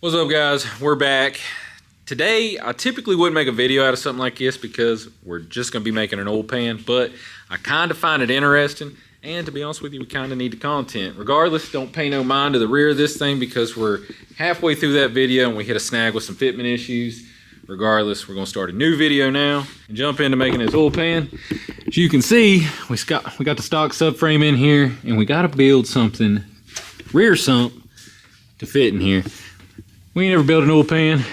What's up, guys? We're back. Today, I typically wouldn't make a video out of something like this because we're just going to be making an oil pan, but I kind of find it interesting, and to be honest with you, we kind of need the content. Regardless, don't pay no mind to the rear of this thing because we're halfway through that video and we hit a snag with some fitment issues. Regardless, we're going to start a new video now and jump into making this oil pan. As you can see, we got the stock subframe in here, and we got to build something, rear sump, to fit in here. We ain't never built an oil pan.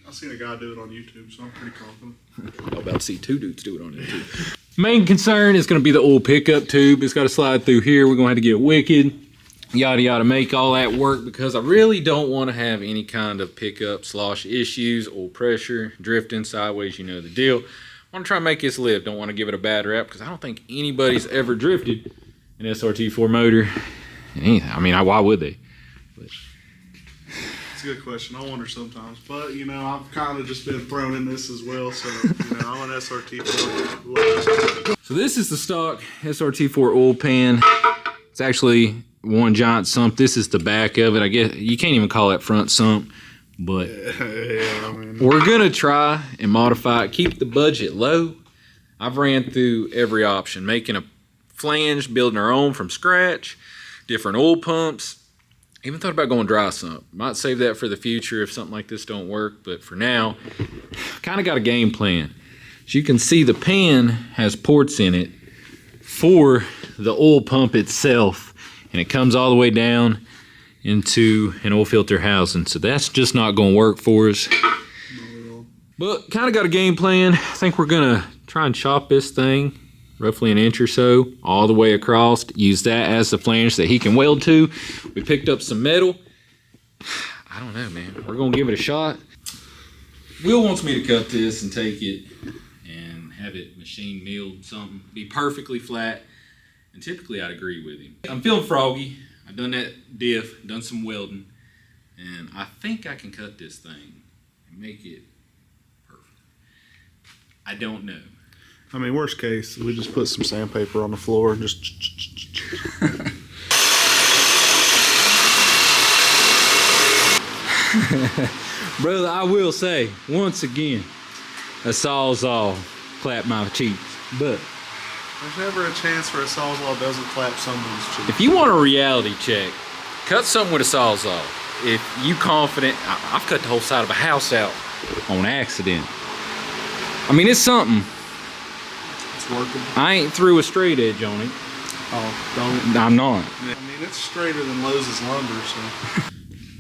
I've seen a guy do it on YouTube, so I'm pretty confident. I'm about to see two dudes do it on YouTube. Main concern is going to be the oil pickup tube. It's got to slide through here. We're going to have to get wicked, yada yada, make all that work because I really don't want to have any kind of pickup slosh issues, oil pressure, drifting sideways, you know the deal. I want to try and make this live. Don't want to give it a bad rap because I don't think anybody's ever drifted an SRT4 motor. I mean, why would they? But it's a good question. I wonder sometimes, but you know, I've kind of just been thrown in this as well. So you know, I'm an SRT4. So this is the stock SRT4 oil pan. It's actually one giant sump. This is the back of it. I guess you can't even call it front sump, but yeah, I mean, we're gonna try and modify it. Keep the budget low. I've ran through every option, making a flange, building our own from scratch, different oil pumps. Even thought about going dry sump. Might save that for the future if something like this don't work, but for now, kind of got a game plan. As you can see, the pan has ports in it for the oil pump itself, and it comes all the way down into an oil filter housing. So that's just not gonna work for us. But kind of got a game plan. I think we're gonna try and chop this thing roughly an inch or so all the way across, use that as the flange that he can weld to. We picked up some metal. I don't know, man, we're gonna give it a shot. Will wants me to cut this and take it and have it machine milled something, be perfectly flat, and typically I'd agree with him. I'm feeling froggy. I've done that diff, done some welding, and I think I can cut this thing and make it perfect. I don't know. I mean, worst case, we just put some sandpaper on the floor and just. Brother, I will say, once again, a Sawzall clap my cheeks. But There's never a chance for a Sawzall doesn't clap someone's cheek. if you want a reality check, cut something with a Sawzall. If you confident, I've cut the whole side of a house out on accident. I mean, it's something. It's working. I ain't threw a straight edge on it. Oh, don't. I'm not. I mean, it's straighter than Lowe's lumber, so.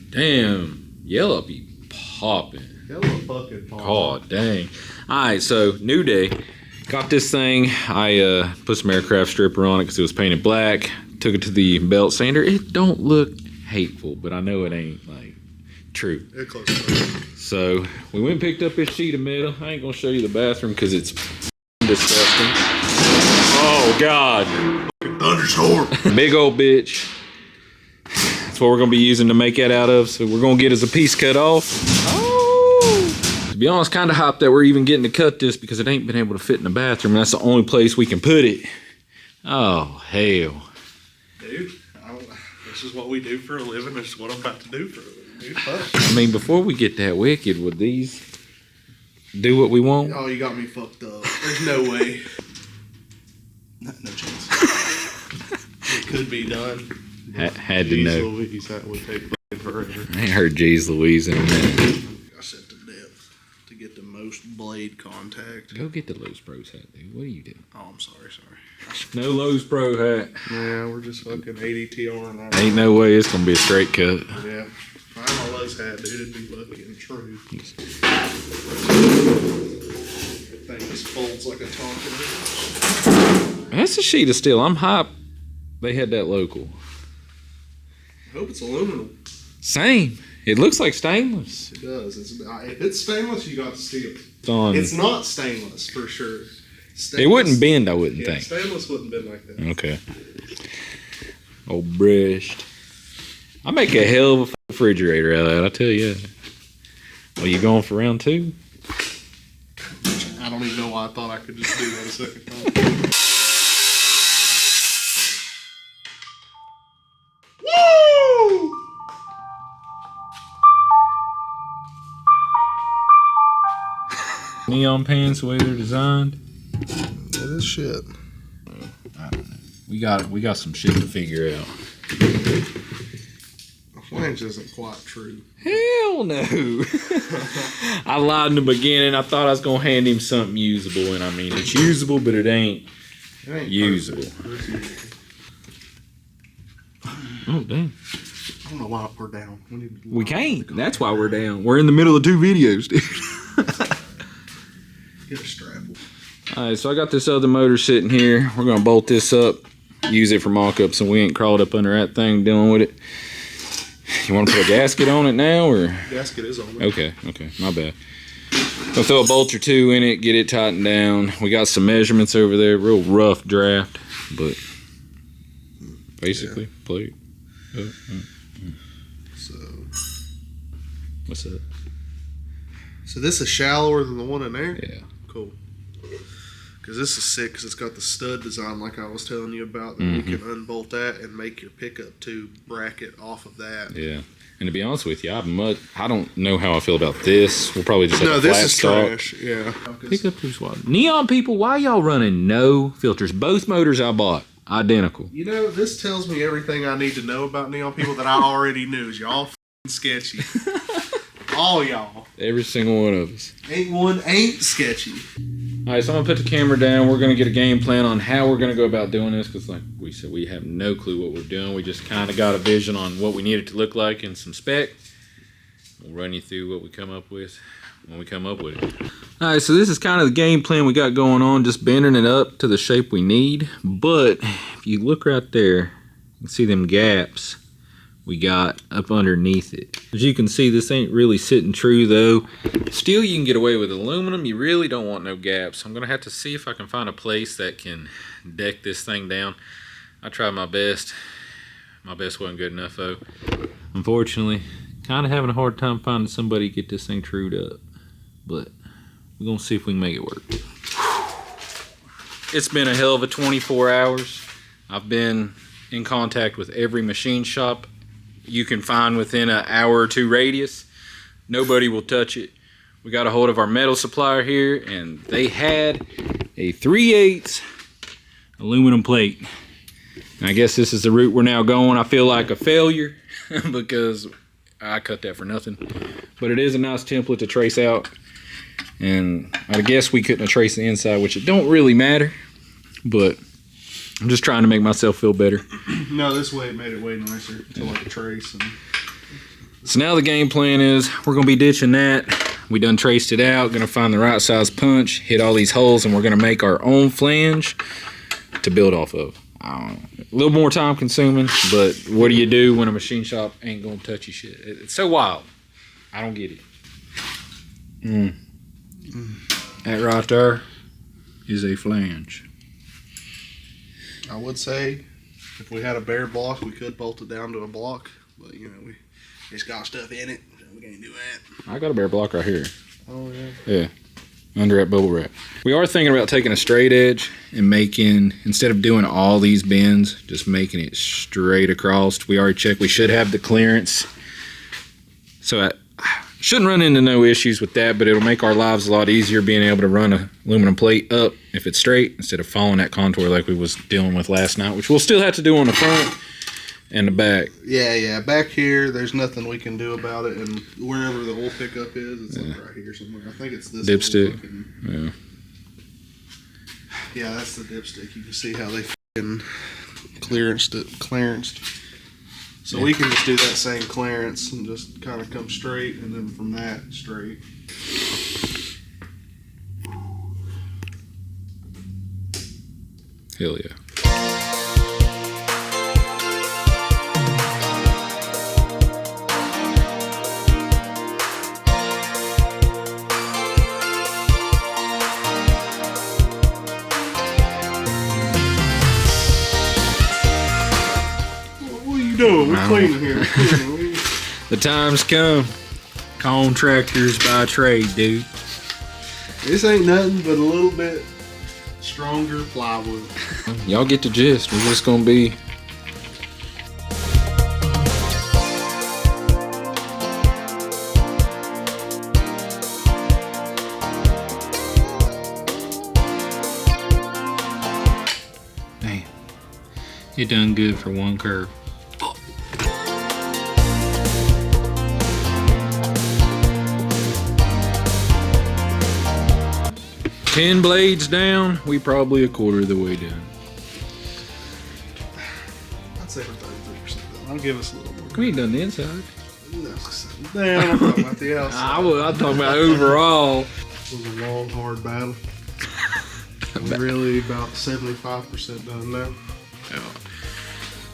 Damn, yellow be popping. Yellow fucking pop. God dang. Alright, so new day. Got this thing. I put some aircraft stripper on it because it was painted black. Took it to the belt sander. It don't look hateful, but I know it ain't like true. It's close. So we went and picked up this sheet of metal. I ain't gonna show you the bathroom because it's disgusting. Oh God. Thunderstorm. Big old bitch. That's what we're gonna be using to make that out of. So we're gonna get us a piece cut off. Oh! To be honest, kind of hyped that we're even getting to cut this because it ain't been able to fit in the bathroom. That's the only place we can put it. Oh hell. Dude, this is what we do for a living. This is what I'm about to do for a living. Dude, fuck. I mean, before we get that wicked, would these do what we want? Oh, you got me fucked up. There's no way. No chance. It could be done. Had to know. Louise, that would take forever. I ain't heard Jeez Louise in a minute. I set the depth to get the most blade contact. Go get the Lowe's Pros hat, dude. What are you doing? Oh, I'm sorry. No Lowe's Pro hat. Yeah, we're just fucking ADTR and that. Ain't no way it's gonna be a straight cut. Yeah. Find my Lowe's hat, dude. It'd be fucking true. That thing just folds like a Tonka. That's a sheet of steel. I'm hyped they had that local. I hope it's aluminum. Same. It looks like stainless. It does. If it's stainless, you got the steel. It's It's not stainless for sure. It wouldn't bend, I wouldn't think. Stainless wouldn't bend like that. Okay. Old brushed. I make a hell of a refrigerator out of that, I tell you. Well, you going for round two? I don't even know why I thought I could just do that a second time. Woo! Neon pants, the way they're designed. That is shit. I don't know. We got some shit to figure out. A flange isn't quite true. Hell no. I lied in the beginning. I thought I was gonna hand him something usable, and I mean it's usable, but it ain't usable. Oh damn. I don't know why we're down. We can't. That's why we're down. We're in the middle of 2 videos, dude. Get a strap. Alright, so I got this other motor sitting here. We're gonna bolt this up, use it for mock-up so we ain't crawled up under that thing dealing with it. You wanna put a gasket on it now, or? Gasket is on it. Okay, my bad. I'll throw a bolt or 2 in it, get it tightened down. We got some measurements over there, real rough draft, but basically, plate. So, what's that? So this is shallower than the one in there? Yeah. Cool. Because this is sick because it's got the stud design like I was telling you about. That we can unbolt that and make your pickup tube bracket off of that. Yeah. And to be honest with you, I don't know how I feel about this. We'll probably just have a flat stock. Trash. Yeah. Pickup tube swap. Neon people, why y'all running no filters? Both motors I bought, identical. You know, this tells me everything I need to know about neon people that I already knew. Y'all f***ing sketchy. All y'all. Every single one of us. Ain't sketchy. Alright, so I'm going to put the camera down. We're going to get a game plan on how we're going to go about doing this. Because like we said, we have no clue what we're doing. We just kind of got a vision on what we need it to look like and some spec. We'll run you through what we come up with when we come up with it. Alright, so this is kind of the game plan we got going on. Just bending it up to the shape we need. But if you look right there, you can see them gaps we got up underneath it. As you can see, this ain't really sitting true though. Steel you can get away with. Aluminum, you really don't want no gaps. I'm gonna have to see if I can find a place that can deck this thing down. I tried my best. My best wasn't good enough though. Unfortunately, kind of having a hard time finding somebody to get this thing trued up. But we're gonna see if we can make it work. It's been a hell of a 24 hours. I've been in contact with every machine shop you can find within an hour or 2 radius. Nobody will touch it. We got a hold of our metal supplier here, and they had a 3/8 aluminum plate. And I guess this is the route we're now going. I feel like a failure because I cut that for nothing. But it is a nice template to trace out. And I guess we couldn't have traced the inside, which it don't really matter. But I'm just trying to make myself feel better. No, this way it made it way nicer to like trace. And so now the game plan is we're going to be ditching that. We done traced it out. Going to find the right size punch, hit all these holes, and we're going to make our own flange to build off of. I don't know. A little more time consuming, but what do you do when a machine shop ain't going to touch your shit? It's so wild. I don't get it. That right there is a flange. I would say if we had a bare block, we could bolt it down to a block, but you know, it's got stuff in it, so we can't do that. I got a bare block right here. Oh yeah. Yeah, under that bubble wrap. We are thinking about taking a straight edge and making, instead of doing all these bends, just making it straight across. We already checked, we should have the clearance. So I shouldn't run into no issues with that, but it'll make our lives a lot easier being able to run a aluminum plate up if it's straight instead of following that contour like we was dealing with last night, which we'll still have to do on the front and the back. Yeah, back here there's nothing we can do about it, and wherever the oil pickup is, it's like right here somewhere. I think it's this dipstick. Yeah, that's the dipstick. You can see how they f***ing clearanced it. So we can just do that same clearance and just kind of come straight, and then from that straight. Hell yeah. No, we're cleaning here. The time's come. Contractors by trade, dude. This ain't nothing but a little bit stronger plywood. Y'all get the gist. We're just gonna be It done good for one curve. 10 blades down, we probably a quarter of the way done. I'd say we're 33% done. I'll give us a little more. We ain't done the inside. Damn, I'm talking about the outside. I'm talking about overall. It was a long, hard battle. I'm really about 75% done now.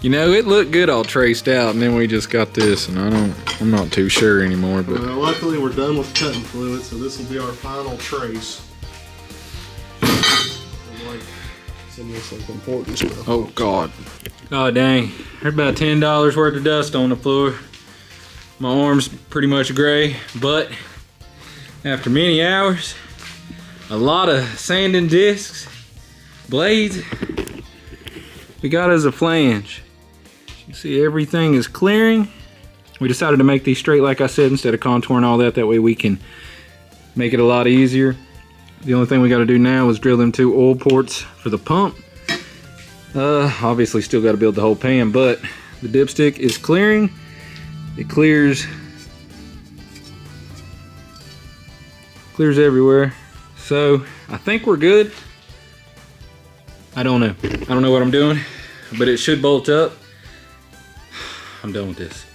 You know, it looked good all traced out, and then we just got this, and I'm not too sure anymore. But well, luckily we're done with cutting fluid, so this will be our final trace. Like some of this like important stuff. oh God, oh dang! There's about $10 worth of dust on the floor. My arm's pretty much gray, but after many hours, a lot of sanding discs, blades, we got us a flange. You see everything is clearing. We decided to make these straight like I said instead of contouring all that. That way we can make it a lot easier. The only thing we got to do now is drill them 2 oil ports for the pump. Obviously still got to build the whole pan, but the dipstick is clearing. It clears everywhere. So I think we're good. I don't know. I don't know what I'm doing, but it should bolt up. I'm done with this.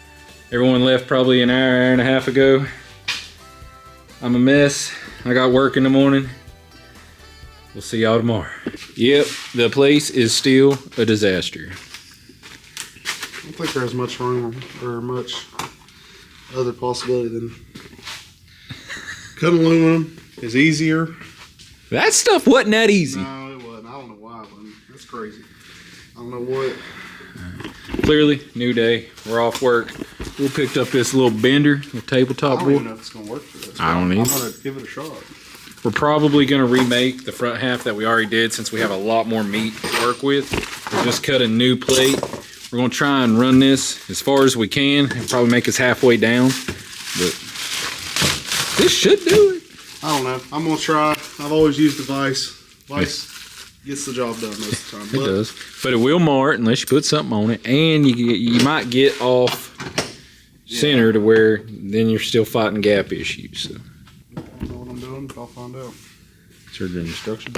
Everyone left probably an hour and a half ago. I'm a mess. I got work in the morning. We'll see y'all tomorrow. Yep, the place is still a disaster. I don't think there's much room or much other possibility than cutting aluminum is easier. That stuff wasn't that easy. No, it wasn't. I don't know why it wasn't. That's crazy. I don't know what. Clearly, new day. We're off work. We picked up this little bender, the tabletop I don't board. even know if it's gonna work for this. I don't either. I'm gonna give it a shot. We're probably gonna remake the front half that we already did since we have a lot more meat to work with. We'll just cut a new plate. We're gonna try and run this as far as we can and probably make us halfway down. But this should do it. I don't know. I'm gonna try. I've always used the vise. Vise gets the job done most of the time. It does. But it will mar it unless you put something on it. And you might get off center to where then you're still fighting gap issues. So. I don't know what I'm doing, but I'll find out. Sure, the instructions.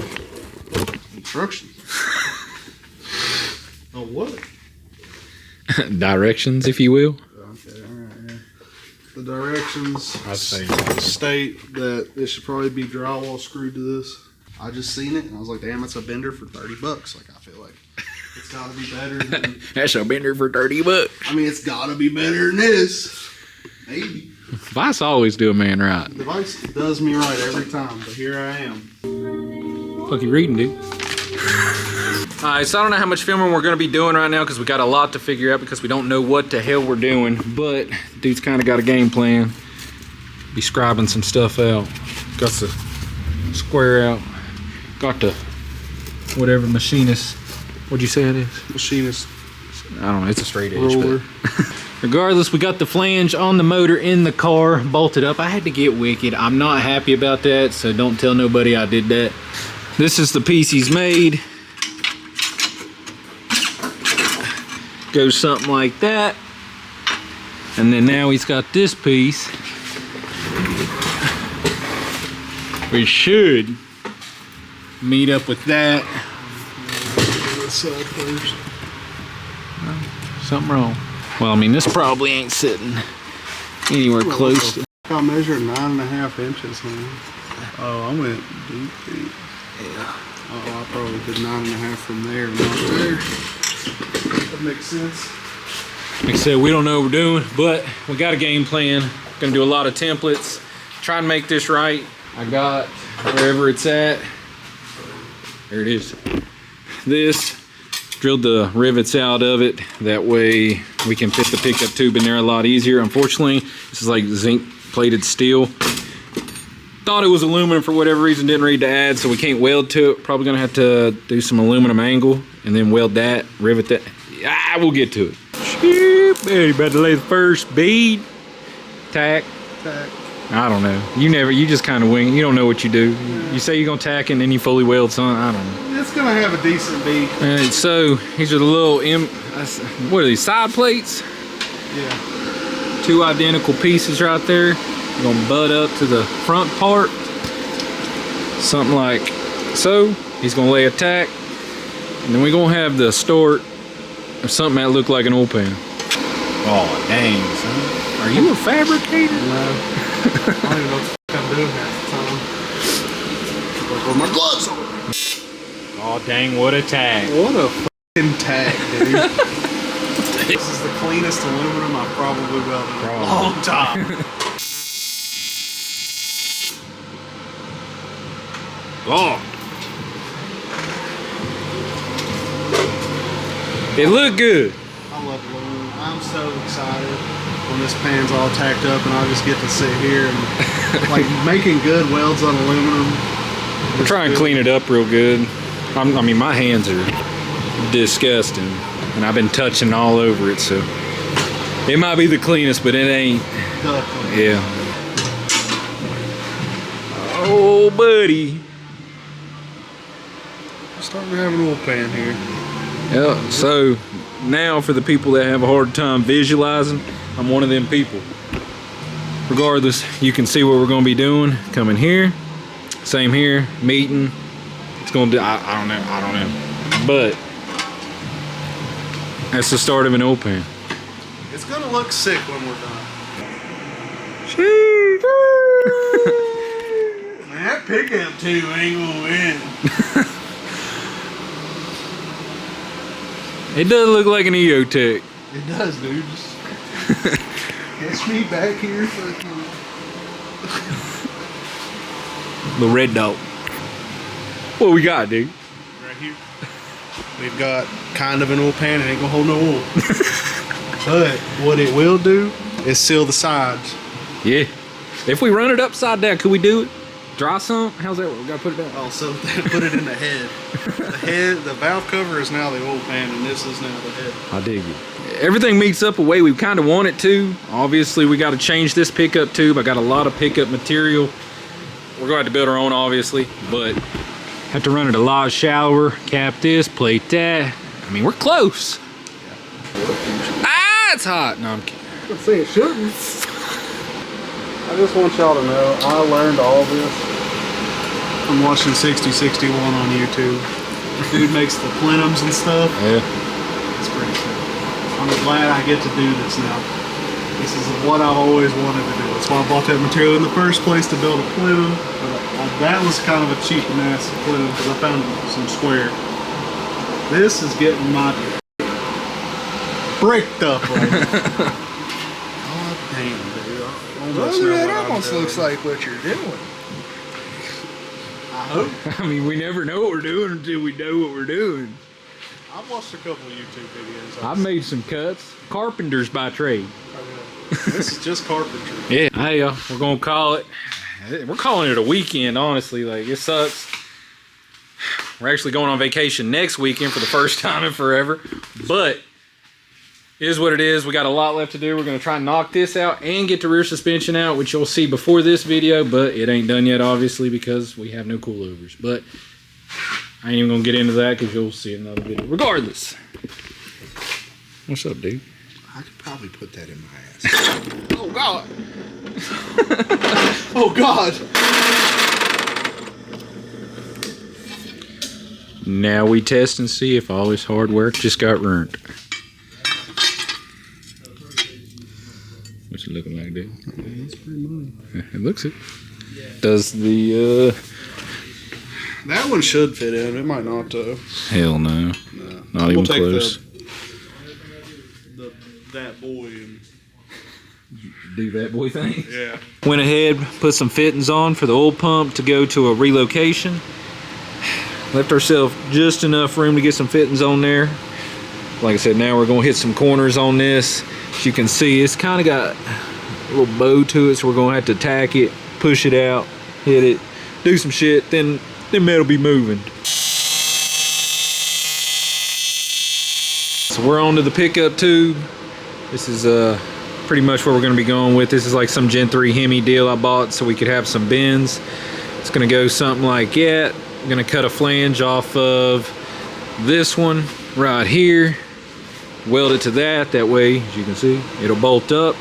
Instructions? Oh, what? Directions, if you will. Okay, alright, yeah. The directions I'd say state that it should probably be drywall screwed to this. I just seen it and I was like, damn, it's a bender for $30. Like, I feel like it's gotta be better than. That's a bender for $30. I mean, it's gotta be better than this. Maybe. Vice always do a man right. The Vice does me right every time, but here I am. Fuck you reading, dude. Alright, so I don't know how much filming we're going to be doing right now because we got a lot to figure out because we don't know what the hell we're doing. But dude's kind of got a game plan. Be scribing some stuff out. Got the square out. Got the whatever machinist. What'd you say it is? Machinist. I don't know. It's a straight edge. Roller. Regardless, we got the flange on the motor in the car bolted up. I had to get wicked. I'm not happy about that, so don't tell nobody I did that. This is the piece he's made. Goes something like that. And then now he's got this piece. We should meet up with that. Side first. Something wrong. Well, I mean, this probably ain't sitting anywhere close to. I measured 9.5 inches. Oh, I went deep. Yeah. Oh, I probably did 9.5 from there, not there. That makes sense. Like I said, we don't know what we're doing, but we got a game plan. Gonna do a lot of templates. Try and make this right. I got wherever it's at. There it is. This. Drilled the rivets out of it. That way we can fit the pickup tube in there a lot easier. Unfortunately, this is like zinc plated steel. Thought it was aluminum for whatever reason, didn't read the ad, so we can't weld to it. Probably gonna have to do some aluminum angle and then weld that, rivet that. We'll get to it. Shit, buddy, about to lay the first bead. Tack. Tack. I don't know. You just kind of wing it. You don't know what you do. You say you're going to tack it and then you fully weld something. I don't know. It's going to have a decent beak. Alright, so these are the little, what are these, side plates? Yeah. 2 identical pieces right there. You're going to butt up to the front part. Something like so. He's going to lay a tack. And then we're going to have the start of something that looked like an oil pan. Oh, dang, son. Are you a fabricator? No. I don't even know what the fuck I'm doing half the time. Like with my gloves on. Oh, dang, what a tag. What a fucking tag, dude. This is the cleanest aluminum I've probably welded in a long time. Oh. It looked good. I love aluminum. I'm so excited when this pan's all tacked up and I just get to sit here and like making good welds on aluminum. We're trying to clean it up real good. I mean, my hands are disgusting and I've been touching all over it, so it might be the cleanest, but it ain't. Yeah. Oh, buddy. Starting to have an oil pan here. Yeah, so now for the people that have a hard time visualizing, I'm one of them people. Regardless, you can see what we're going to be doing. Coming here, same here, meeting. It's going to do, I don't know. But that's the start of an oil pan. It's going to look sick when we're done. Man, that pickup tube ain't going to win. It does look like an EOTech. It does, dude. Just catch me back here, fucking. The red dot. What we got, dude? Right here. We've got kind of an oil pan. It ain't gonna hold no oil. But what it will do is seal the sides. Yeah. If we run it upside down, could we do it? Dry some? How's that work? We gotta put it down. Oh, so put it in the head. The valve cover is now the oil pan, and this is now the head. I dig it. Everything meets up a way we kind of want it to. Obviously, we got to change this pickup tube. I got a lot of pickup material. We're going to have to build our own, obviously, but have to run it a lot shallower. Cap this, plate that. I mean, we're close. Ah, it's hot. No, I'm kidding. Let's say it shouldn't. I just want y'all to know, I learned all this from watching 6061 on YouTube. Dude makes the plenums and stuff. Yeah. It's pretty cool. I'm glad I get to do this now. This is what I've always wanted to do. That's why I bought that material in the first place, to build a plenum. That was kind of a cheap and ass plenum because I found some square. This is getting my bricked up right now. God damn, dude. That almost looks like what you're doing. I hope. I mean, we never know what we're doing until we know what we're doing. I've watched a couple of YouTube videos. I've made some cuts. Carpenters by trade. This is just carpentry. Yeah. Hey, we're gonna call it. We're calling it a weekend, honestly. Like, it sucks. We're actually going on vacation next weekend for the first time in forever. But it is what it is. We got a lot left to do. We're gonna try and knock this out and get the rear suspension out, which you'll see before this video, but it ain't done yet, obviously, because we have no coilovers. But I ain't even gonna get into that because you'll see it in another video. Regardless. What's up, dude? I could probably put that in my ass. Oh God! Oh God! Now we test and see if all this hard work just got ruined. What's it looking like, dude? That's pretty money. It looks it. Does the That one should fit in. It might not though. hell no. No. Not even close. That boy and Do that boy thing. yeah. Went ahead, put some fittings on for the oil pump to go to a relocation. Left ourselves just enough room to get some fittings on there. Like I said, now we're gonna hit some corners on this. As you can see, it's kind of got a little bow to it, so we're gonna have to tack it, push it out, hit it, do some shit, then metal be moving. So we're on to the pickup tube. This is pretty much what we're going to be going with. This is like some Gen 3 Hemi deal I bought so we could have some bends. It's going to go something like that. I'm going to cut a flange off of this one right here, weld it to that way, as you can see, it'll bolt up.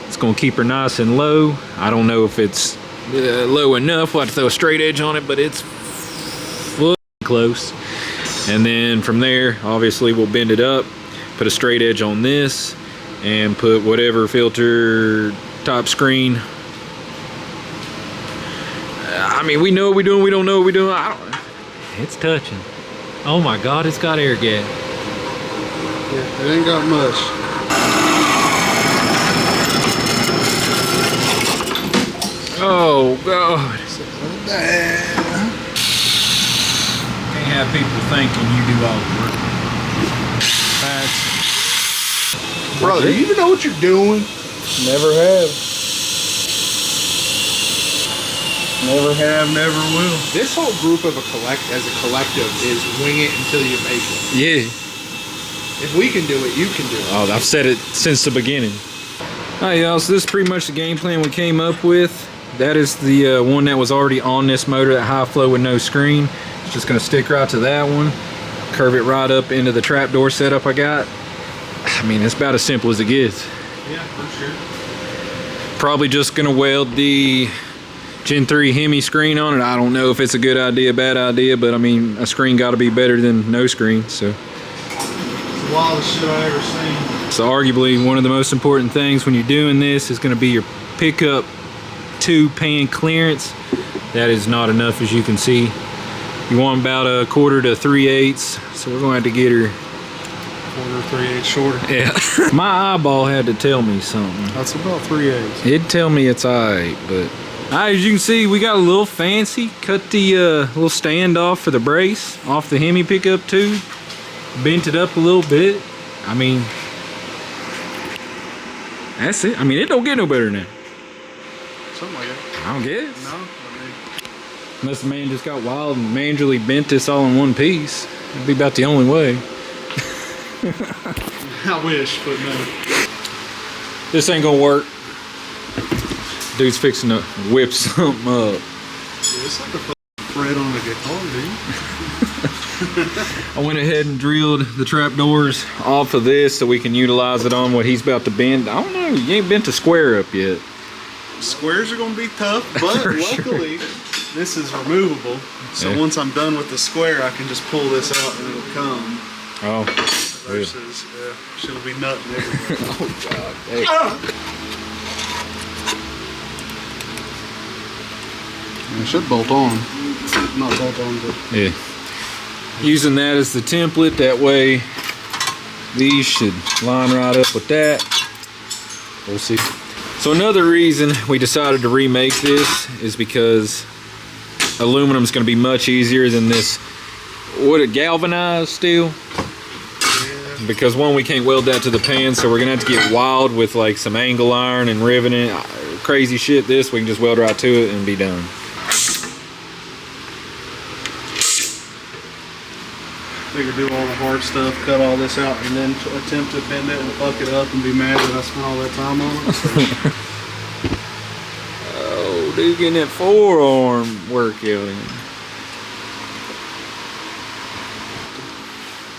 It's going to keep her nice and low. I don't know if it's low enough. We'll have to throw a straight edge on it, but it's close. And then from there, obviously we'll bend it up, put a straight edge on this, and put whatever filter top screen. I mean, we know what we're doing, we don't know what we're doing. It's touching. Oh my God, it's got air gap. Yeah, it ain't got much. Oh God. Can't have people thinking you do all the work. Brother, you even know what you're doing? Never have. Never have, never will. This whole group as a collective is wing it until you make it. Yeah. If we can do it, you can do it. Oh, I've said it since the beginning. Alright, y'all, so this is pretty much the game plan we came up with. That is the one that was already on this motor, that high flow with no screen. It's just going to stick right to that one. Curve it right up into the trapdoor setup I got. I mean, it's about as simple as it gets. Yeah, for sure. Probably just going to weld the Gen 3 Hemi screen on it. I don't know if it's a good idea, bad idea, but I mean, a screen got to be better than no screen, so. It's the wildest shit I ever seen. So arguably one of the most important things when you're doing this is going to be your pickup to pan clearance. That is not enough, as you can see. You want about 1/4 to 3/8, so we're going to have to get her 1/4 3/8 shorter. Yeah. My eyeball had to tell me something. That's about 3/8. It'd tell me it's alright, but as you can see, we got a little fancy. Cut the little stand off for the brace off the Hemi pickup tube. Bent it up a little bit. I mean, that's it. I mean, it don't get no better than that. Something like that. I don't guess. No, Unless the man just got wild and manually bent this all in one piece. It'd be about the only way. I wish, but no. This ain't gonna work. Dude's fixing to whip something up. Yeah, it's like a fret on a guitar, dude. I went ahead and drilled the trap doors off of this so we can utilize it on what he's about to bend. I don't know, you ain't bent the square up yet. Squares are gonna be tough, but luckily this is removable. So Yeah. once I'm done with the square, I can just pull this out and it'll come. Oh, Versus, she'll be nutting everywhere. oh God. Hey. It should bolt on. Not bolt on, but Yeah. Using that as the template, that way these should line right up with that. We'll see. So another reason we decided to remake this is because aluminum is going to be much easier than this, galvanized steel. Because one, we can't weld that to the pan, so we're gonna have to get wild with like some angle iron and riveting, crazy shit. This we can just weld right to it and be done. figure do all the hard stuff, cut all this out, and then attempt to bend it and fuck it up and be mad that I spent all that time on it. Oh, dude, getting that forearm work out in.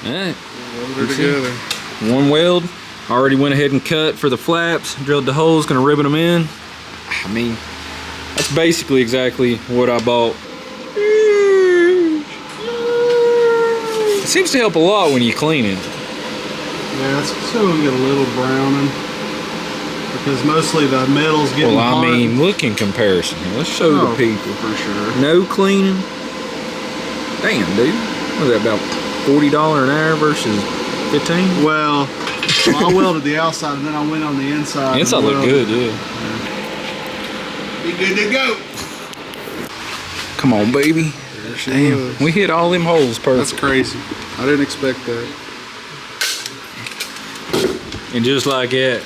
Alright. Weld her together. One weld. Already went ahead and cut for the flaps, drilled the holes, gonna rivet them in. I mean, that's basically exactly what I bought. It seems to help a lot when you clean it. Yeah, it's still gonna get a little browning because mostly the metal's getting Well, hot. I mean, look in comparison here. Let's show the people. For sure. No cleaning. Damn, dude. What is that, about $40 an hour versus 15? Well, I welded the outside and then I went on the inside. Inside look good, yeah. Be good to go. Come on, baby. Damn, we hit all them holes perfect. That's crazy. I didn't expect that. And just like that.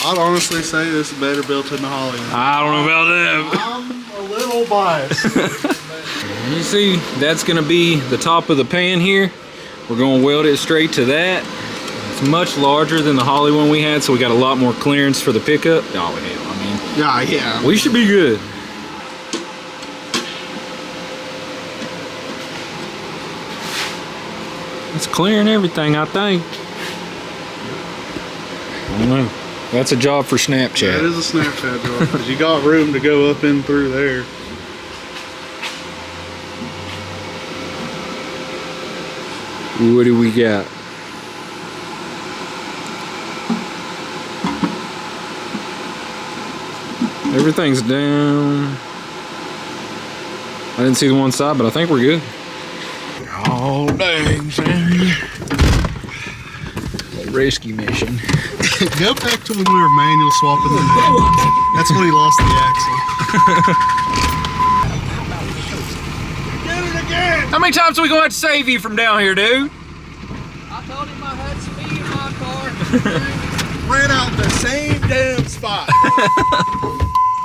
I'd honestly say this is better built in the Hollywood. I don't know about that. I'm a little biased. You see, that's gonna be the top of the pan here. We're gonna weld it straight to that. It's much larger than the Holly one we had, so we got a lot more clearance for the pickup. Oh, hell, I mean, Yeah. we should be good. It's clearing everything, I think. I don't know. That's a job for Snapchat. That is a Snapchat job, because you got room to go up in through there. What do we got? Everything's down. I didn't see the one side, but I think we're good. Oh, dang, Sammy. Rescue mission. Go back to when we were manual swapping the That's when he lost the axle. Get it again! How many times are we going to have to save you from down here, dude? I told him I had some meat in my car. Ran out the same damn spot.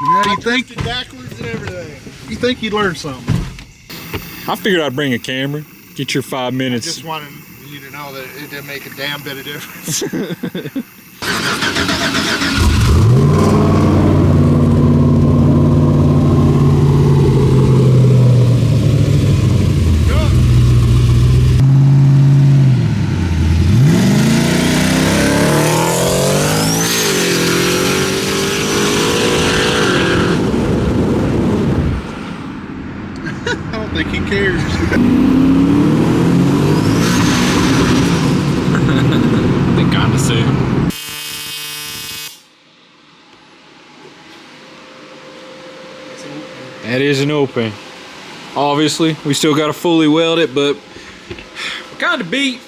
Now you think it backwards and everything. You think you'd learn something? I figured I'd bring a camera. Get your 5 I minutes. just wanted you to know that it didn't make a damn bit of difference. I don't think he cares. They kinda soon. That isn't open. Obviously, we still gotta fully weld it, but we're kinda beat.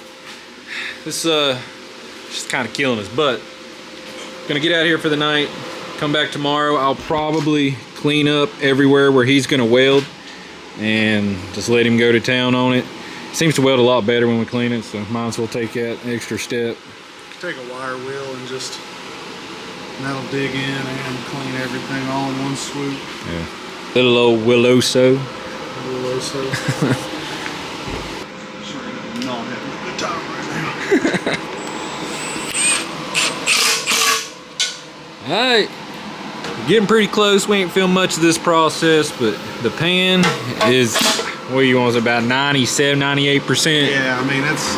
This just kinda killing us, but gonna get out of here for the night. Come back tomorrow. I'll probably clean up everywhere where he's gonna weld and just let him go to town on it. Seems to weld a lot better when we clean it, so might as well take that extra step. Take a wire wheel and just, that'll dig in and clean everything all in one swoop. Yeah. Little old Willoso. Also. Sorry, I'm not having a good time right now. Alright. Getting pretty close. We ain't filmed much of this process, but the pan is, what do you want, about 97, 98%. Yeah, I mean, that's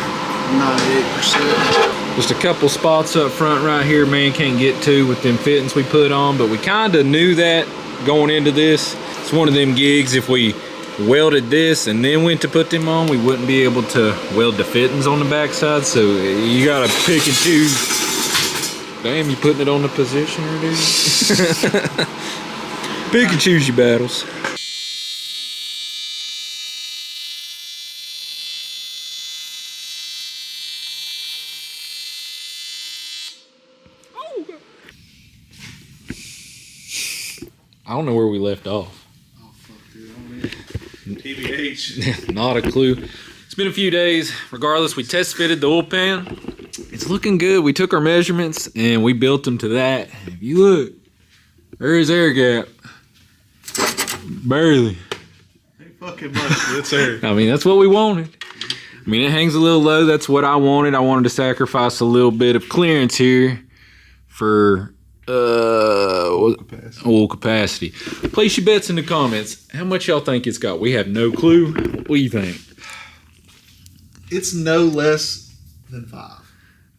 98%. Just a couple spots up front right here, man, can't get to with them fittings we put on, but we kind of knew that going into this. It's one of them gigs, if we welded this and then went to put them on, we wouldn't be able to weld the fittings on the backside, so you gotta pick and choose. Damn, you putting it on the positioner, dude? Pick and choose your battles. I don't know where we left off. Oh, fuck, dude. I don't even. TBH. Not a clue. It's been a few days. Regardless, we test fitted the oil pan. It's looking good. We took our measurements and we built them to that. If you look, there is air gap. Barely. Ain't fucking much, but it's there. I mean, that's what we wanted. I mean, it hangs a little low. That's what I wanted. I wanted to sacrifice a little bit of clearance here for oil capacity. Place your bets in the comments. How much y'all think it's got? We have no clue. What do you think? It's no less than 5.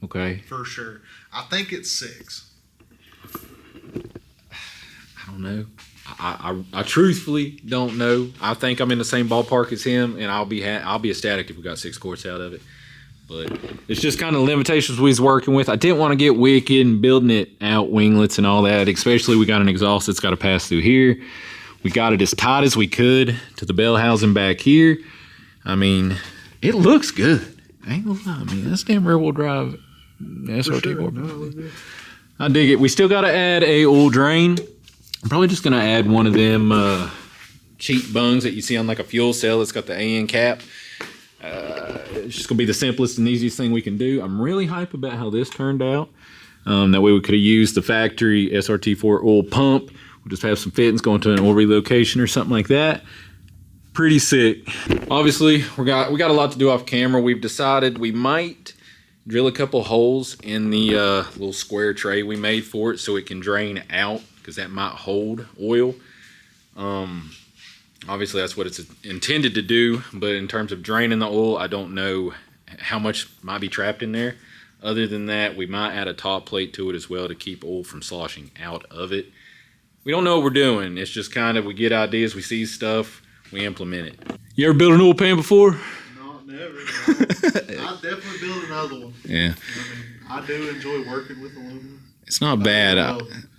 Okay. For sure. I think it's 6. I don't know. I truthfully don't know. I think I'm in the same ballpark as him, and I'll be ecstatic if we got 6 quarts out of it. But it's just kind of limitations we was working with. I didn't want to get wicked and building it out winglets and all that. Especially we got an exhaust that's got to pass through here. We got it as tight as we could to the bell housing back here. I mean, it looks good. I ain't gonna lie. I mean, that's damn rear wheel drive SRT4. Sure. I dig it. We still got to add a oil drain. I'm probably just gonna add one of them cheap bungs that you see on like a fuel cell. It's got the AN cap. It's just gonna be the simplest and easiest thing we can do. I'm really hype about how this turned out. That way we could have used the factory SRT4 oil pump. We'll just have some fittings going to an oil relocation or something like that. Pretty sick. Obviously, we got a lot to do off camera. We've decided we might drill a couple holes in the little square tray we made for it so it can drain out, because that might hold oil. Obviously that's what it's intended to do, but in terms of draining the oil, I don't know how much might be trapped in there. Other than that, we might add a top plate to it as well to keep oil from sloshing out of it. We don't know what we're doing. It's just kind of, we get ideas, we see stuff, we implement it. You ever built an oil pan before? No, never. I'll definitely build another one. Yeah. I do enjoy working with aluminum. It's not bad.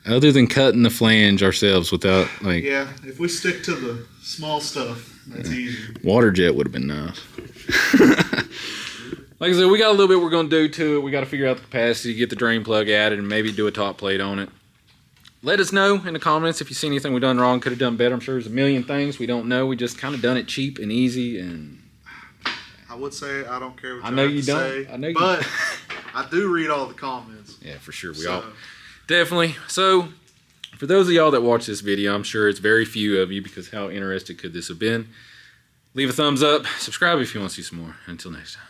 Other than cutting the flange ourselves without, like... Yeah, if we stick to the small stuff, that's easy. Water jet would have been nice. Like I said, we got a little bit we're going to do to it. We got to figure out the capacity, get the drain plug added, and maybe do a top plate on it. Let us know in the comments if you see anything we've done wrong, could have done better. I'm sure there's a million things we don't know. We just kind of done it cheap and easy. And I would say I don't care what I know you don't. say, I know you but I do read all the comments. Yeah, for sure. We all definitely. So for those of y'all that watch this video, I'm sure it's very few of you, because how interested could this have been? Leave a thumbs up. Subscribe if you want to see some more. Until next time.